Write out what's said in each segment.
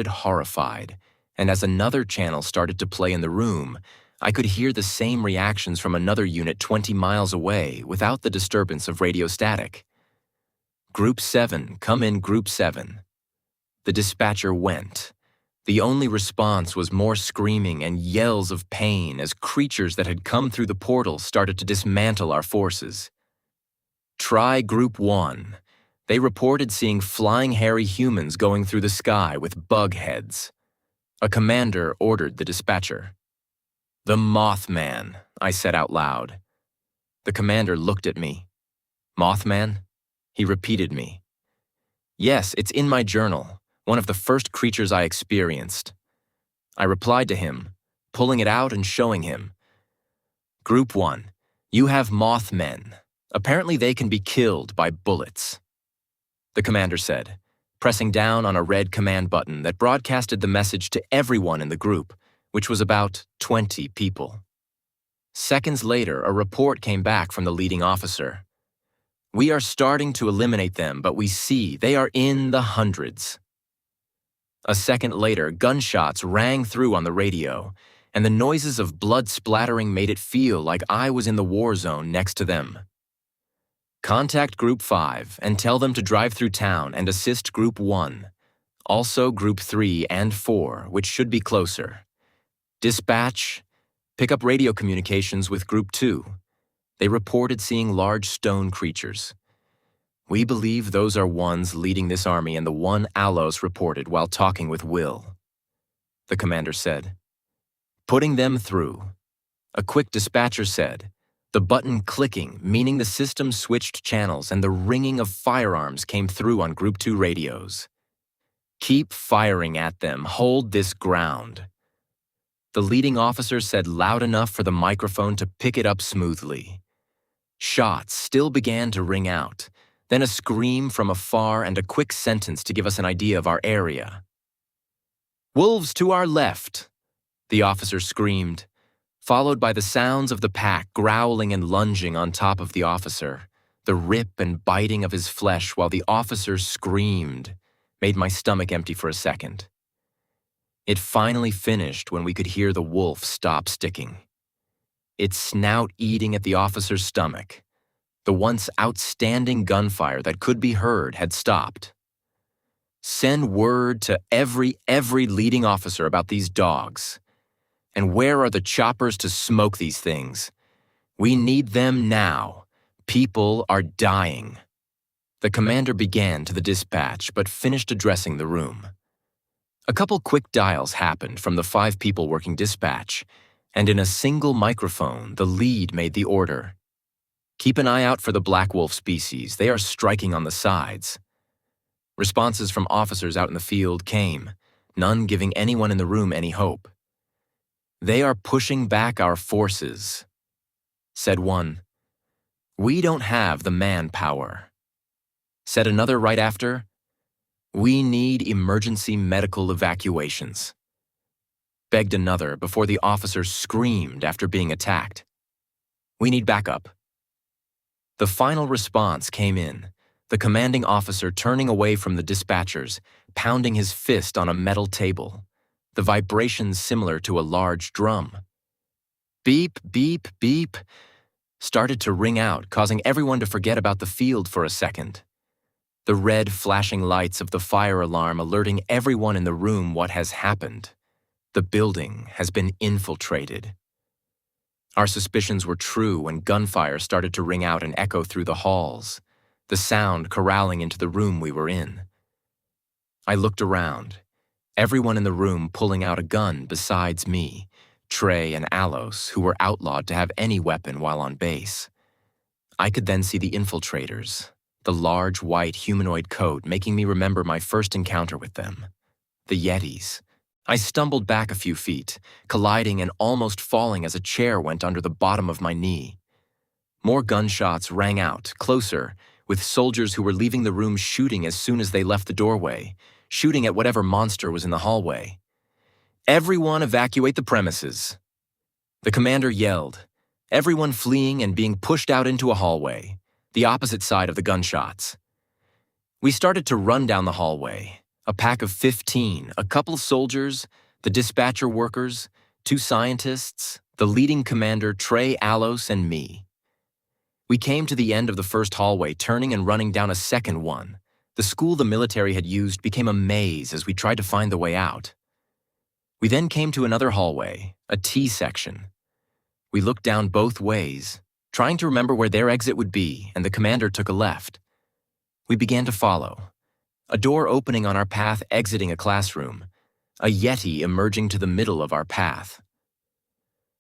horrified, and as another channel started to play in the room, I could hear the same reactions from another unit 20 miles away without the disturbance of radio static. Group 7, come in Group 7. The dispatcher went. The only response was more screaming and yells of pain as creatures that had come through the portal started to dismantle our forces. Try Group 1. They reported seeing flying hairy humans going through the sky with bug heads. A commander ordered the dispatcher. "The Mothman," I said out loud. The commander looked at me. "Mothman?" He repeated me. "Yes, it's in my journal, one of the first creatures I experienced." I replied to him, pulling it out and showing him. "Group 1, you have Mothmen. Apparently they can be killed by bullets." The commander said, pressing down on a red command button that broadcasted the message to everyone in the group, which was about 20 people. Seconds later, a report came back from the leading officer. "We are starting to eliminate them, but we see they are in the hundreds." A second later, gunshots rang through on the radio, and the noises of blood splattering made it feel like I was in the war zone next to them. "Contact Group 5 and tell them to drive through town and assist Group 1. Also Group 3 and 4, which should be closer. Dispatch, pick up radio communications with Group 2. They reported seeing large stone creatures. We believe those are ones leading this army and the one Alos reported while talking with Will." The commander said. "Putting them through." A quick dispatcher said, the button clicking, meaning the system switched channels and the ringing of firearms came through on Group 2 radios. "Keep firing at them. Hold this ground." The leading officer said loud enough for the microphone to pick it up smoothly. Shots still began to ring out, then a scream from afar and a quick sentence to give us an idea of our area. "Wolves to our left," the officer screamed, followed by the sounds of the pack growling and lunging on top of the officer. The rip and biting of his flesh while the officer screamed made my stomach empty for a second. It finally finished when we could hear the wolf stop sticking. Its snout eating at the officer's stomach. The once outstanding gunfire that could be heard had stopped. "Send word to every leading officer about these dogs. And where are the choppers to smoke these things? We need them now. People are dying." The commander began to the dispatch but finished addressing the room. A couple quick dials happened from the 5 people working dispatch, and in a single microphone, the lead made the order. "Keep an eye out for the black wolf species. They are striking on the sides." Responses from officers out in the field came, none giving anyone in the room any hope. "They are pushing back our forces," said one. "We don't have the manpower." Said another right after, "We need emergency medical evacuations." Begged another before the officer screamed after being attacked. "We need backup." The final response came in, the commanding officer turning away from the dispatchers, pounding his fist on a metal table, the vibrations similar to a large drum. "Beep, beep, beep," started to ring out, causing everyone to forget about the field for a second. The red flashing lights of the fire alarm alerting everyone in the room what has happened. The building has been infiltrated. Our suspicions were true when gunfire started to ring out and echo through the halls, the sound corralling into the room we were in. I looked around, everyone in the room pulling out a gun besides me, Trey and Alos, who were outlawed to have any weapon while on base. I could then see the infiltrators, the large white humanoid coat making me remember my first encounter with them. The Yetis. I stumbled back a few feet, colliding and almost falling as a chair went under the bottom of my knee. More gunshots rang out, closer, with soldiers who were leaving the room shooting as soon as they left the doorway, shooting at whatever monster was in the hallway. "Everyone evacuate the premises." The commander yelled, everyone fleeing and being pushed out into a hallway, the opposite side of the gunshots. We started to run down the hallway, A pack of 15, a couple soldiers, the dispatcher workers, 2 scientists, the leading commander Trey Allos, and me. We came to the end of the first hallway, turning and running down a second one. The school the military had used became a maze as we tried to find the way out. We then came to another hallway, a T section. We looked down both ways, trying to remember where their exit would be, and the commander took a left. We began to follow. A door opening on our path exiting a classroom, a Yeti emerging to the middle of our path.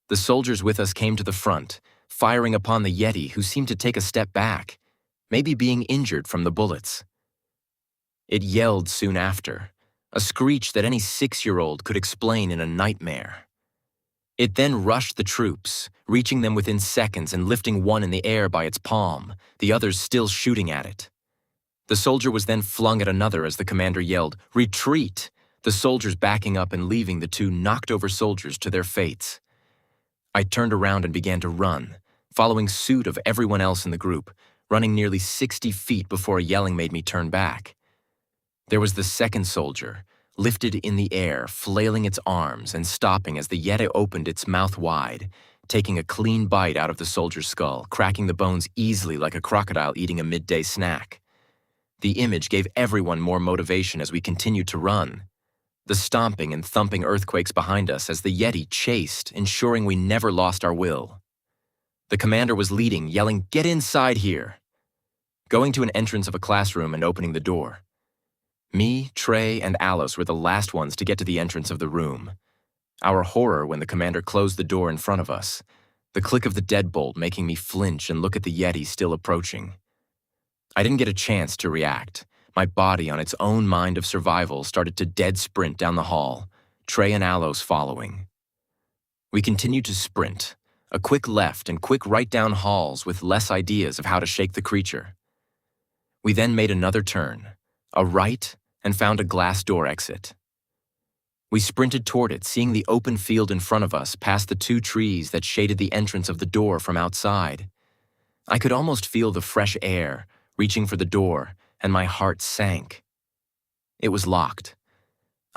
The soldiers with us came to the front, firing upon the Yeti, who seemed to take a step back, maybe being injured from the bullets. It yelled soon after, a screech that any 6-year-old could explain in a nightmare. It then rushed the troops, reaching them within seconds and lifting one in the air by its palm, the others still shooting at it. The soldier was then flung at another as the commander yelled, "Retreat!" the soldiers backing up and leaving the 2 knocked-over soldiers to their fates. I turned around and began to run, following suit of everyone else in the group, running nearly 60 feet before a yelling made me turn back. There was the second soldier, lifted in the air, flailing its arms and stopping as the Yeti opened its mouth wide, taking a clean bite out of the soldier's skull, cracking the bones easily like a crocodile eating a midday snack. The image gave everyone more motivation as we continued to run. The stomping and thumping earthquakes behind us as the Yeti chased, ensuring we never lost our will. The commander was leading, yelling, "Get inside here!" Going to an entrance of a classroom and opening the door. Me, Trey, and Allos were the last ones to get to the entrance of the room. Our horror when the commander closed the door in front of us, the click of the deadbolt making me flinch and look at the Yeti still approaching. I didn't get a chance to react. My body, on its own mind of survival, started to dead sprint down the hall, Trey and Allos following. We continued to sprint, a quick left and quick right down halls with less ideas of how to shake the creature. We then made another turn, a right, and found a glass door exit. We sprinted toward it, seeing the open field in front of us past the 2 trees that shaded the entrance of the door from outside. I could almost feel the fresh air, reaching for the door, and my heart sank. It was locked.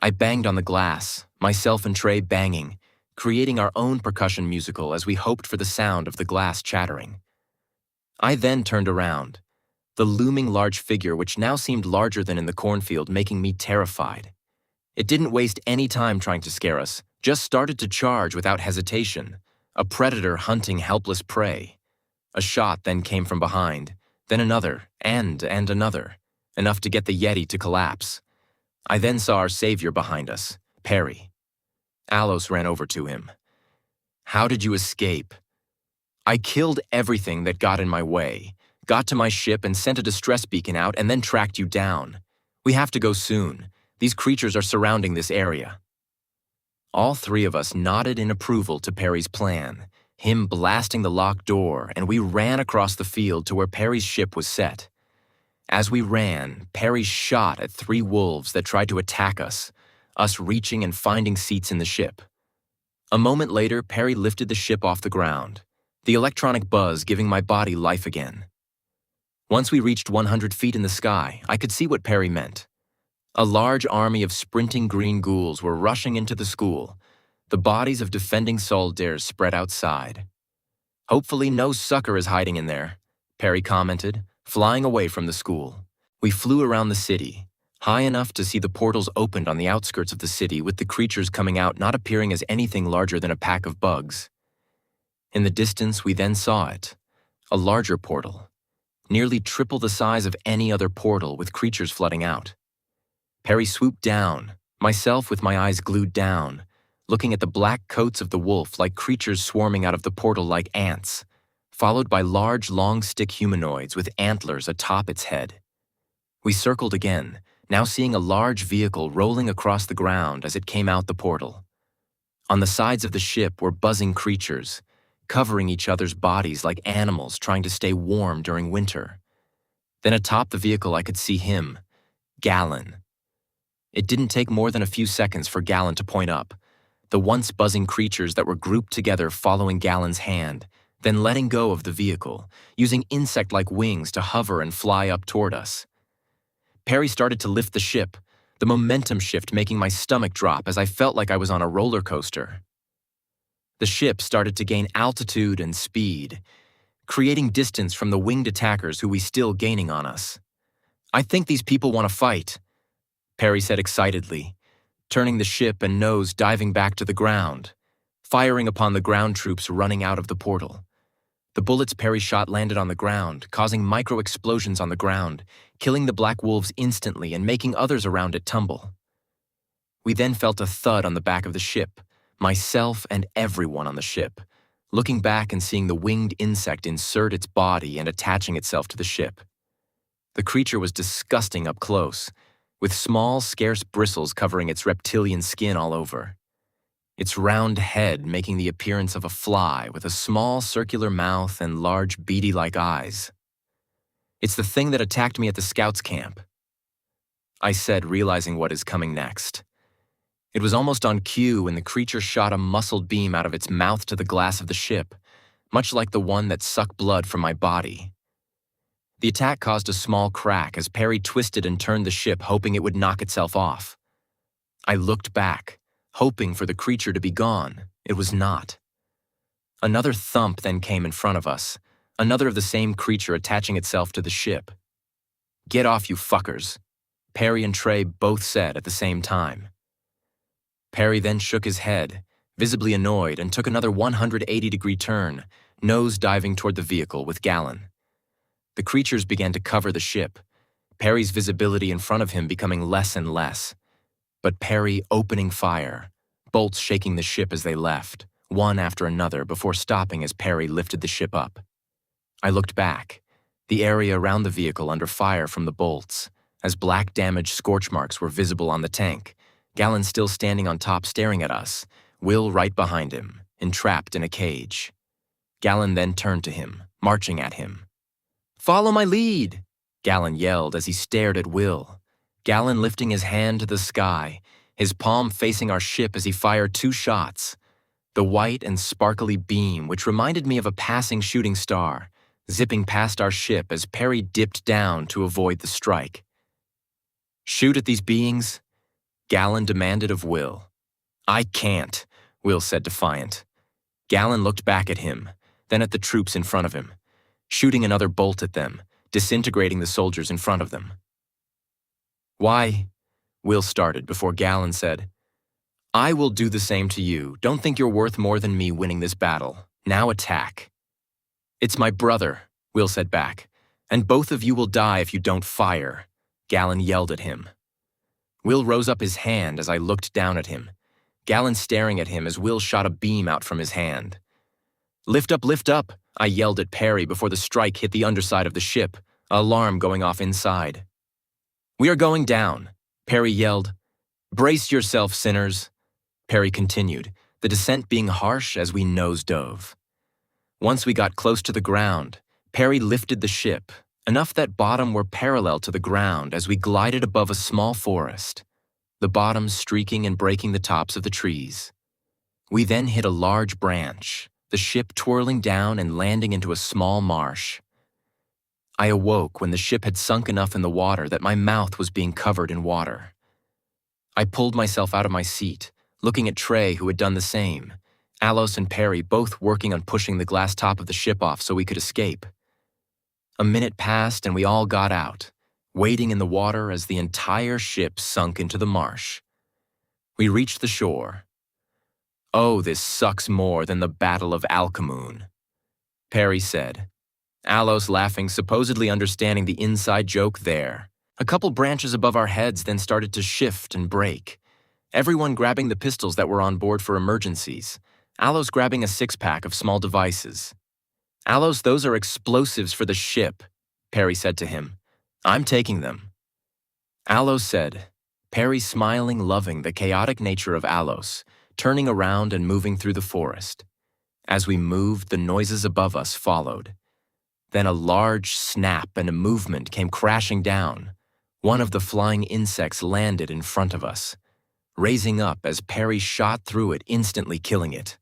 I banged on the glass, myself and Trey banging, creating our own percussion musical as we hoped for the sound of the glass chattering. I then turned around, the looming large figure which now seemed larger than in the cornfield, making me terrified. It didn't waste any time trying to scare us, just started to charge without hesitation, a predator hunting helpless prey. A shot then came from behind, then another, and another, enough to get the Yeti to collapse. I then saw our savior behind us, Perry. Allos ran over to him. "How did you escape?" "I killed everything that got in my way, got to my ship and sent a distress beacon out and then tracked you down. We have to go soon. These creatures are surrounding this area." All 3 of us nodded in approval to Perry's plan, him blasting the locked door, and we ran across the field to where Perry's ship was set. As we ran, Perry shot at 3 wolves that tried to attack us reaching and finding seats in the ship. A moment later, Perry lifted the ship off the ground, the electronic buzz giving my body life again. Once we reached 100 feet in the sky, I could see what Perry meant. A large army of sprinting green ghouls were rushing into the school, the bodies of defending soldiers spread outside. "Hopefully no sucker is hiding in there," Perry commented, flying away from the school. We flew around the city, high enough to see the portals opened on the outskirts of the city, with the creatures coming out not appearing as anything larger than a pack of bugs. In the distance, we then saw it, a larger portal, nearly triple the size of any other portal, with creatures flooding out. Perry swooped down, myself with my eyes glued down, looking at the black coats of the wolf like creatures swarming out of the portal like ants, followed by large long-stick humanoids with antlers atop its head. We circled again, now seeing a large vehicle rolling across the ground as it came out the portal. On the sides of the ship were buzzing creatures, covering each other's bodies like animals trying to stay warm during winter. Then atop the vehicle I could see him, Gallon. It didn't take more than a few seconds for Gallon to point up, the once buzzing creatures that were grouped together following Gallon's hand, then letting go of the vehicle, using insect-like wings to hover and fly up toward us. Perry started to lift the ship, the momentum shift making my stomach drop as I felt like I was on a roller coaster. The ship started to gain altitude and speed, creating distance from the winged attackers who were still gaining on us. "I think these people want to fight," Perry said excitedly, turning the ship and nose diving back to the ground, firing upon the ground troops running out of the portal. The bullets Perry shot landed on the ground, causing micro-explosions on the ground, killing the Black Wolves instantly and making others around it tumble. We then felt a thud on the back of the ship, myself and everyone on the ship, looking back and seeing the winged insect insert its body and attaching itself to the ship. The creature was disgusting up close, with small, scarce bristles covering its reptilian skin all over. Its round head making the appearance of a fly with a small circular mouth and large beady-like eyes. "It's the thing that attacked me at the scouts camp," I said, realizing what is coming next. It was almost on cue when the creature shot a muscled beam out of its mouth to the glass of the ship, much like the one that sucked blood from my body. The attack caused a small crack as Perry twisted and turned the ship, hoping it would knock itself off. I looked back, hoping for the creature to be gone. It was not. Another thump then came in front of us, another of the same creature attaching itself to the ship. "Get off, you fuckers," Perry and Trey both said at the same time. Perry then shook his head, visibly annoyed, and took another 180-degree turn, nose diving toward the vehicle with Gallon. The creatures began to cover the ship, Perry's visibility in front of him becoming less and less. But Perry opening fire, bolts shaking the ship as they left, one after another before stopping as Perry lifted the ship up. I looked back, the area around the vehicle under fire from the bolts, as black damaged scorch marks were visible on the tank, Gallon still standing on top staring at us, Will right behind him, entrapped in a cage. Gallon then turned to him, marching at him. "Follow my lead," Gallon yelled as he stared at Will. Gallon lifting his hand to the sky, his palm facing our ship as he fired 2 shots. The white and sparkly beam, which reminded me of a passing shooting star, zipping past our ship as Perry dipped down to avoid the strike. "Shoot at these beings?" Gallon demanded of Will. "I can't," Will said defiant. Gallon looked back at him, then at the troops in front of him, shooting another bolt at them, disintegrating the soldiers in front of them. "Why?" Will started before Gallon said, "I will do the same to you. Don't think you're worth more than me winning this battle. Now attack." "It's my brother," Will said back, "and both of you will die if you don't fire," Gallon yelled at him. Will rose up his hand as I looked down at him, Gallon staring at him as Will shot a beam out from his hand. Lift up," I yelled at Perry before the strike hit the underside of the ship, an alarm going off inside. "We are going down," Perry yelled. "Brace yourself, sinners," Perry continued, the descent being harsh as we nosedove. Once we got close to the ground, Perry lifted the ship, enough that bottom were parallel to the ground as we glided above a small forest, the bottom streaking and breaking the tops of the trees. We then hit a large branch, the ship twirling down and landing into a small marsh. I awoke when the ship had sunk enough in the water that my mouth was being covered in water. I pulled myself out of my seat, looking at Trey, who had done the same, Alos and Perry both working on pushing the glass top of the ship off so we could escape. A minute passed and we all got out, wading in the water as the entire ship sunk into the marsh. We reached the shore. "Oh, this sucks more than the Battle of Alcamoon," Perry said, Alos laughing, supposedly understanding the inside joke there. A couple branches above our heads then started to shift and break, everyone grabbing the pistols that were on board for emergencies, Alos grabbing a 6-pack of small devices. "Alos, those are explosives for the ship," Perry said to him. "I'm taking them." Alos said, Perry smiling, loving the chaotic nature of Alos, turning around and moving through the forest. As we moved, the noises above us followed. Then a large snap and a movement came crashing down. One of the flying insects landed in front of us, raising up as Perry shot through it, instantly killing it.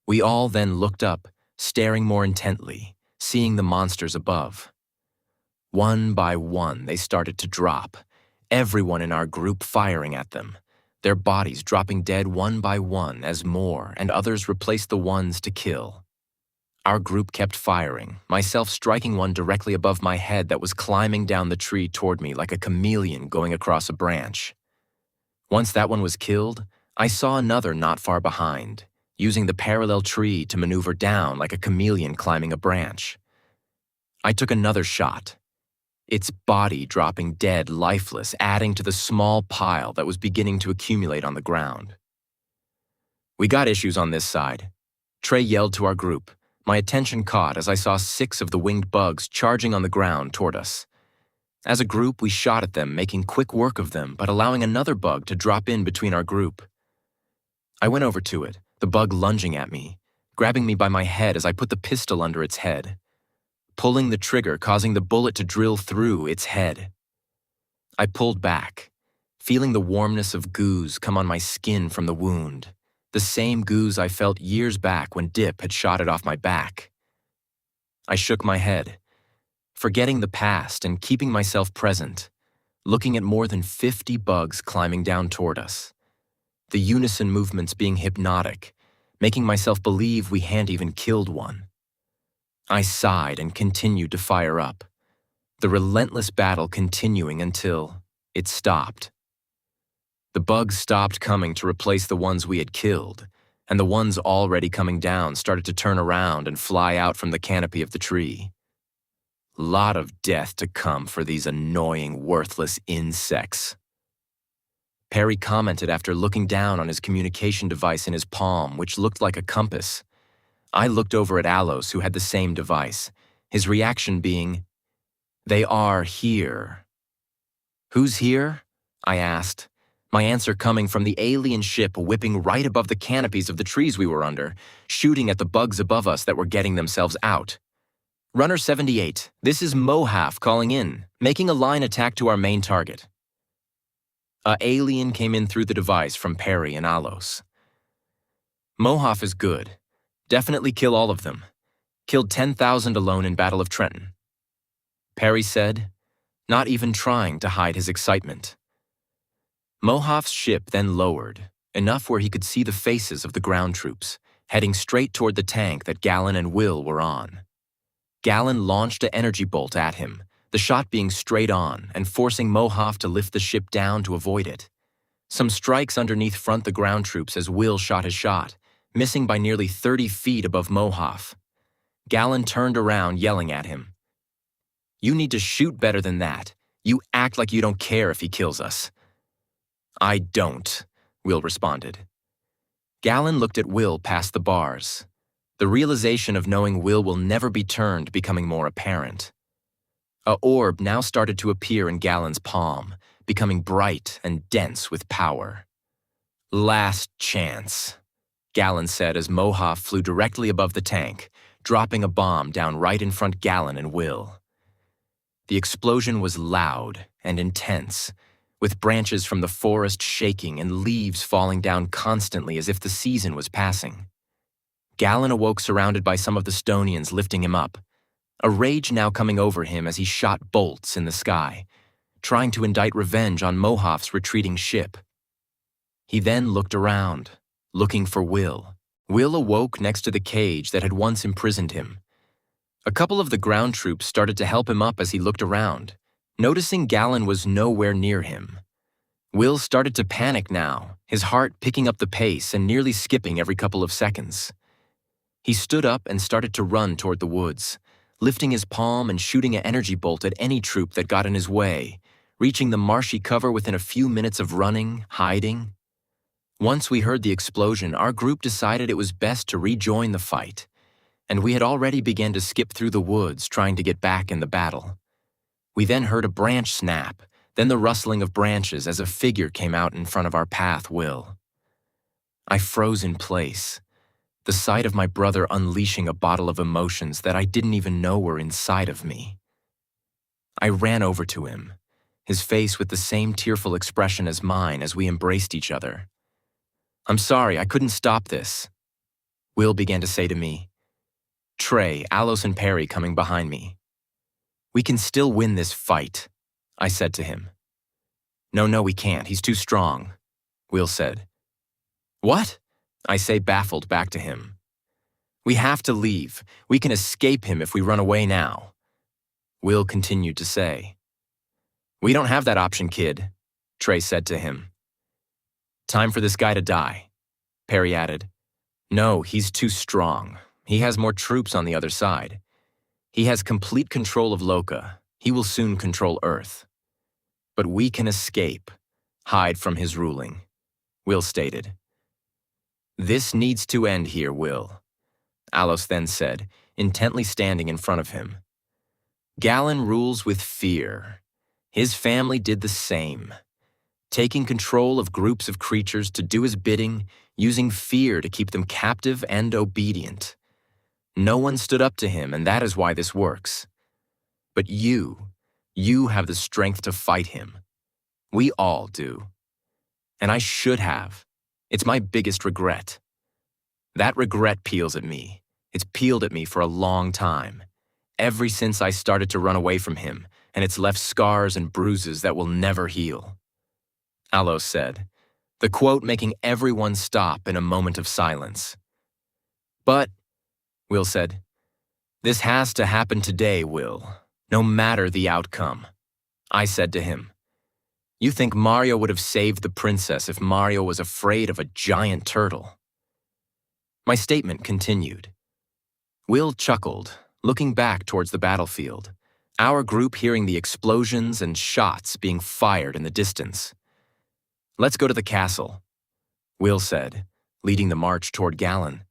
We all then looked up, staring more intently, seeing the monsters above. One by one, they started to drop, everyone in our group firing at them, their bodies dropping dead one by one as more and others replaced the ones to kill. Our group kept firing, myself striking one directly above my head that was climbing down the tree toward me like a chameleon going across a branch. Once that one was killed, I saw another not far behind, using the parallel tree to maneuver down like a chameleon climbing a branch. I took another shot, its body dropping dead, lifeless, adding to the small pile that was beginning to accumulate on the ground. "We got issues on this side," Trey yelled to our group. My attention caught as I saw 6 of the winged bugs charging on the ground toward us. As a group, we shot at them, making quick work of them, but allowing another bug to drop in between our group. I went over to it, the bug lunging at me, grabbing me by my head as I put the pistol under its head, pulling the trigger, causing the bullet to drill through its head. I pulled back, feeling the warmness of gauze come on my skin from the wound, the same gauze I felt years back when Dip had shot it off my back. I shook my head, forgetting the past and keeping myself present, looking at more than 50 bugs climbing down toward us, the unison movements being hypnotic, making myself believe we hadn't even killed one. I sighed and continued to fire up, the relentless battle continuing until it stopped. The bugs stopped coming to replace the ones we had killed, and the ones already coming down started to turn around and fly out from the canopy of the tree. Lot of death to come for these annoying, worthless insects. Perry commented after looking down on his communication device in his palm, which looked like a compass. I looked over at Alos, who had the same device, his reaction being, "They are here." "Who's here?" I asked, my answer coming from the alien ship whipping right above the canopies of the trees we were under, shooting at the bugs above us that were getting themselves out. "Runner 78, this is Mohaf calling in, making a line attack to our main target." A alien came in through the device from Perry and Alos. "Mohaf is good. Definitely kill all of them. Killed 10,000 alone in Battle of Trenton," Perry said, not even trying to hide his excitement. Mohaf's ship then lowered, enough where he could see the faces of the ground troops, heading straight toward the tank that Gallon and Will were on. Gallon launched an energy bolt at him, the shot being straight on and forcing Mohaf to lift the ship down to avoid it. Some strikes underneath front the ground troops as Will shot his shot, missing by nearly 30 feet above Mohaf. Gallon turned around, yelling at him, "You need to shoot better than that. You act like you don't care if he kills us." "I don't," Will responded. Gallon looked at Will past the bars, the realization of knowing Will will never be turned becoming more apparent. A orb now started to appear in Gallon's palm, becoming bright and dense with power. "Last chance," Gallon said as Mohaf flew directly above the tank, dropping a bomb down right in front Gallon and Will. The explosion was loud and intense, with branches from the forest shaking and leaves falling down constantly as if the season was passing. Gallon awoke surrounded by some of the Stonians lifting him up, a rage now coming over him as he shot bolts in the sky, trying to indict revenge on Mohaf's retreating ship. He then looked around, looking for Will. Will awoke next to the cage that had once imprisoned him. A couple of the ground troops started to help him up as he looked around, noticing Gallon was nowhere near him. Will started to panic now, his heart picking up the pace and nearly skipping every couple of seconds. He stood up and started to run toward the woods, lifting his palm and shooting an energy bolt at any troop that got in his way, reaching the marshy cover within a few minutes of running, hiding. Once we heard the explosion, our group decided it was best to rejoin the fight, and we had already begun to skip through the woods trying to get back in the battle. We then heard a branch snap, then the rustling of branches as a figure came out in front of our path, Will. I froze in place, the sight of my brother unleashing a bottle of emotions that I didn't even know were inside of me. I ran over to him, his face with the same tearful expression as mine as we embraced each other. "I'm sorry, I couldn't stop this," Will began to say to me. Trey, Alos, and Perry coming behind me. "We can still win this fight," I said to him. No, we can't. He's too strong, Will said. What? I say, baffled, back to him. We have to leave. We can escape him if we run away now, Will continued to say. We don't have that option, kid, Trey said to him. Time for this guy to die, Perry added. No, he's too strong. He has more troops on the other side. He has complete control of Loka. He will soon control Earth. But we can escape, hide from his ruling, Will stated. This needs to end here, Will, Alos then said, intently standing in front of him. Galen rules with fear. His family did the same, taking control of groups of creatures to do his bidding, using fear to keep them captive and obedient. No one stood up to him, and that is why this works. But you have the strength to fight him. We all do. And I should have. It's my biggest regret. That regret peels at me. It's peeled at me for a long time, ever since I started to run away from him, and it's left scars and bruises that will never heal. Alos said, the quote making everyone stop in a moment of silence. But, Will said, this has to happen today, Will, no matter the outcome. I said to him, you think Mario would have saved the princess if Mario was afraid of a giant turtle? My statement continued. Will chuckled, looking back towards the battlefield, our group hearing the explosions and shots being fired in the distance. Let's go to the castle, Will said, leading the march toward Galen.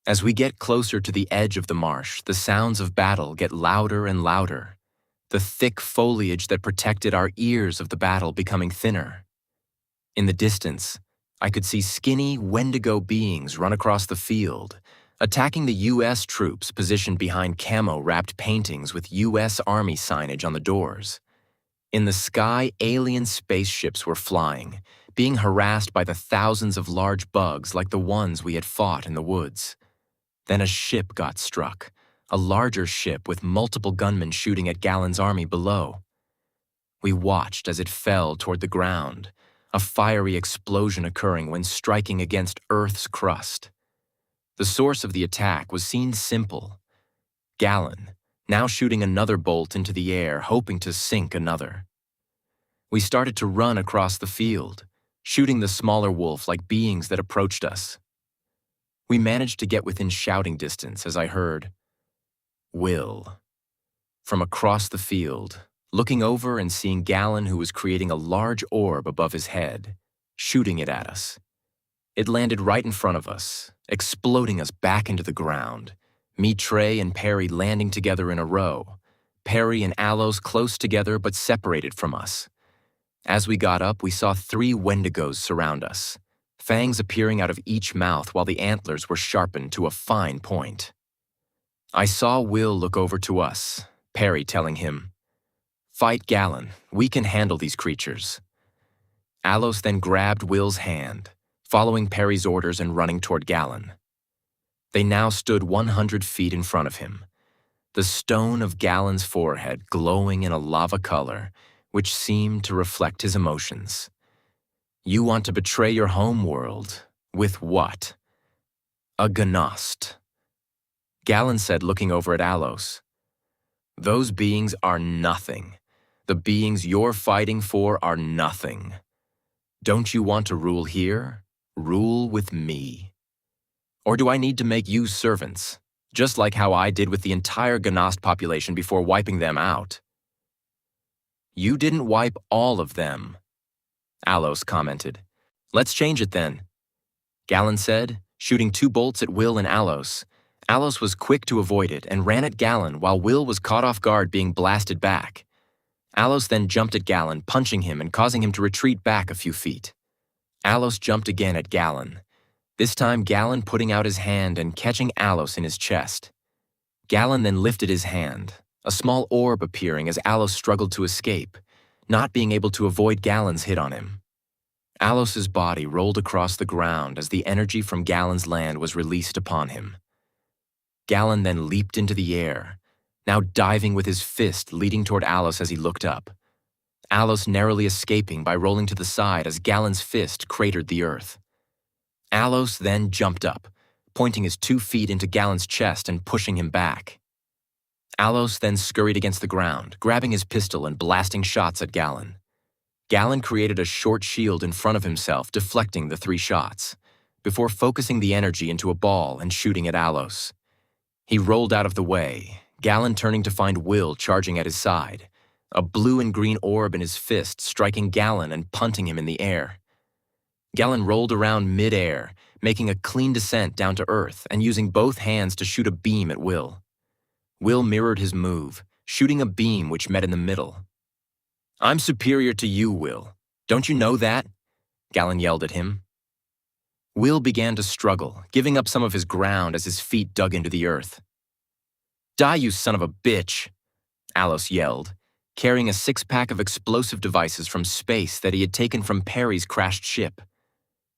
As we get closer to the edge of the marsh, the sounds of battle get louder and louder, the thick foliage that protected our ears of the battle becoming thinner. In the distance, I could see skinny Wendigo beings run across the field, attacking the U.S. troops positioned behind camo-wrapped paintings with U.S. Army signage on the doors. In the sky, alien spaceships were flying, being harassed by the thousands of large bugs like the ones we had fought in the woods. Then a ship got struck, a larger ship with multiple gunmen shooting at Galen's army below. We watched as it fell toward the ground, a fiery explosion occurring when striking against Earth's crust. The source of the attack was seen simple. Galen, now shooting another bolt into the air, hoping to sink another. We started to run across the field, shooting the smaller wolf like beings that approached us. We managed to get within shouting distance as I heard, Will, from across the field, looking over and seeing Galen, who was creating a large orb above his head, shooting it at us. It landed right in front of us, exploding us back into the ground, me, Trey, and Perry landing together in a row, Perry and Alos close together but separated from us. As we got up, we saw 3 Wendigos surround us, fangs appearing out of each mouth while the antlers were sharpened to a fine point. I saw Will look over to us, Perry telling him, Fight Galen, we can handle these creatures. Alos then grabbed Will's hand, following Perry's orders and running toward Galen. They now stood 100 feet in front of him, the stone of Galen's forehead glowing in a lava color, which seemed to reflect his emotions. You want to betray your home world, with what? A Gnost. Galen said, looking over at Alos. Those beings are nothing. The beings you're fighting for are nothing. Don't you want to rule here? Rule with me. Or do I need to make you servants, just like how I did with the entire Gnost population before wiping them out? You didn't wipe all of them, Alos commented. Let's change it then, Galen said, shooting 2 bolts at Will and Alos. Alos was quick to avoid it and ran at Galen while Will was caught off guard being blasted back. Alos then jumped at Galen, punching him and causing him to retreat back a few feet. Alos jumped again at Galen, this time Galen putting out his hand and catching Alos in his chest. Galen then lifted his hand, a small orb appearing as Alos struggled to escape, not being able to avoid Galen's hit on him. Alos's body rolled across the ground as the energy from Galen's land was released upon him. Galen then leaped into the air, now diving with his fist leading toward Alos as he looked up. Alos narrowly escaping by rolling to the side as Galen's fist cratered the earth. Alos then jumped up, pointing his 2 feet into Galen's chest and pushing him back. Alos then scurried against the ground, grabbing his pistol and blasting shots at Galen. Galen created a short shield in front of himself, deflecting the 3 shots, before focusing the energy into a ball and shooting at Alos. He rolled out of the way, Galen turning to find Will charging at his side, a blue and green orb in his fist striking Galen and punting him in the air. Galen rolled around mid-air, making a clean descent down to earth and using both hands to shoot a beam at Will. Will mirrored his move, shooting a beam which met in the middle. "I'm superior to you, Will. Don't you know that?" Galen yelled at him. Will began to struggle, giving up some of his ground as his feet dug into the earth. "Die, you son of a bitch," Alos yelled, carrying a 6-pack of explosive devices from space that he had taken from Perry's crashed ship.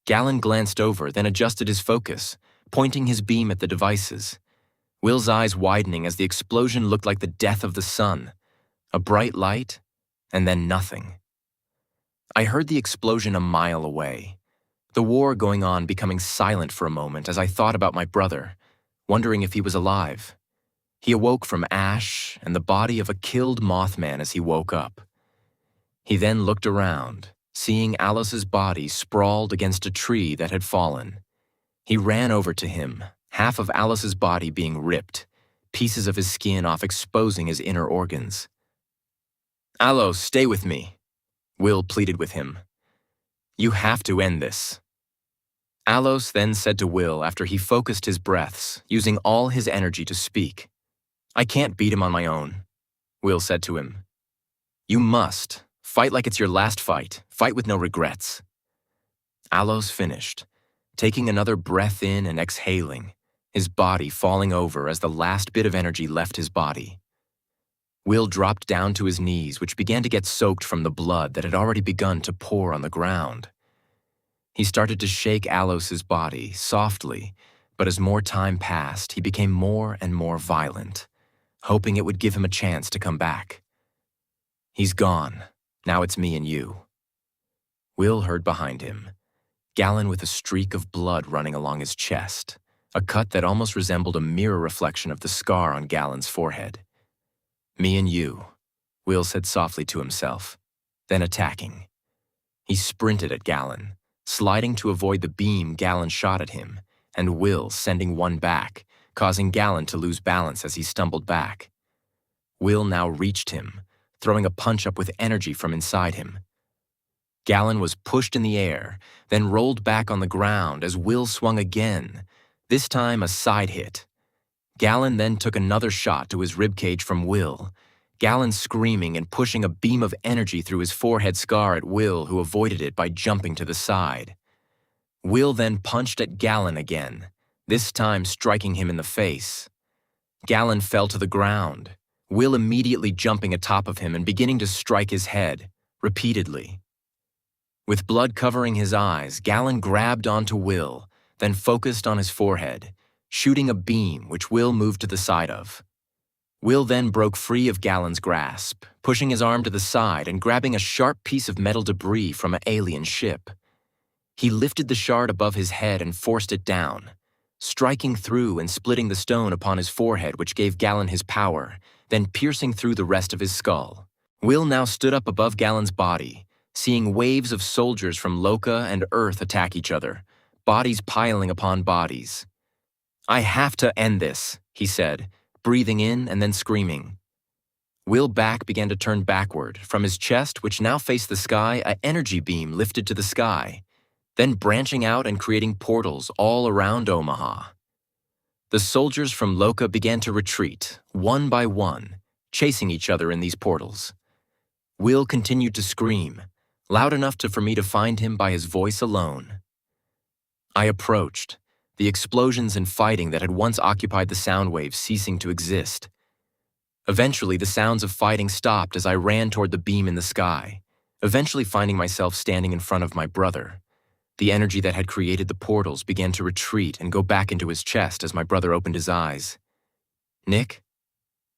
Galen glanced over, then adjusted his focus, pointing his beam at the devices. Will's eyes widening as the explosion looked like the death of the sun, a bright light, and then nothing. I heard the explosion a mile away, the war going on becoming silent for a moment as I thought about my brother, wondering if he was alive. He awoke from ash and the body of a killed Mothman as he woke up. He then looked around, seeing Alos's body sprawled against a tree that had fallen. He ran over to him, half of Alos's body being ripped, pieces of his skin off exposing his inner organs. "Alos, stay with me," Will pleaded with him. "You have to end this." Alos then said to Will after he focused his breaths, using all his energy to speak. "I can't beat him on my own," Will said to him. "You must. Fight like it's your last fight. Fight with no regrets." Alos finished, taking another breath in and exhaling, his body falling over as the last bit of energy left his body. Will dropped down to his knees, which began to get soaked from the blood that had already begun to pour on the ground. He started to shake Alos's body, softly, but as more time passed, he became more and more violent, hoping it would give him a chance to come back. "He's gone. Now it's me and you." Will heard behind him, Galen with a streak of blood running along his chest, a cut that almost resembled a mirror reflection of the scar on Galen's forehead. "Me and you," Will said softly to himself, then attacking. He sprinted at Galen, sliding to avoid the beam Galen shot at him, and Will sending one back, causing Galen to lose balance as he stumbled back. Will now reached him, throwing a punch up with energy from inside him. Galen was pushed in the air, then rolled back on the ground as Will swung again, this time a side hit. Galen then took another shot to his ribcage from Will, Galen screaming and pushing a beam of energy through his forehead scar at Will, who avoided it by jumping to the side. Will then punched at Galen again, this time striking him in the face. Galen fell to the ground, Will immediately jumping atop of him and beginning to strike his head, repeatedly. With blood covering his eyes, Galen grabbed onto Will, then focused on his forehead, shooting a beam which Will moved to the side of. Will then broke free of Galen's grasp, pushing his arm to the side and grabbing a sharp piece of metal debris from an alien ship. He lifted the shard above his head and forced it down, striking through and splitting the stone upon his forehead, which gave Galen his power, then piercing through the rest of his skull. Will now stood up above Galen's body, seeing waves of soldiers from Loka and Earth attack each other, bodies piling upon bodies. "I have to end this," he said, breathing in and then screaming. Will's back began to turn backward. From his chest, which now faced the sky, an energy beam lifted to the sky, then branching out and creating portals all around Omaha. The soldiers from Loka began to retreat, one by one, chasing each other in these portals. Will continued to scream, loud enough for me to find him by his voice alone. I approached, the explosions and fighting that had once occupied the sound waves ceasing to exist. Eventually, the sounds of fighting stopped as I ran toward the beam in the sky, eventually finding myself standing in front of my brother. The energy that had created the portals began to retreat and go back into his chest as my brother opened his eyes. "Nick?"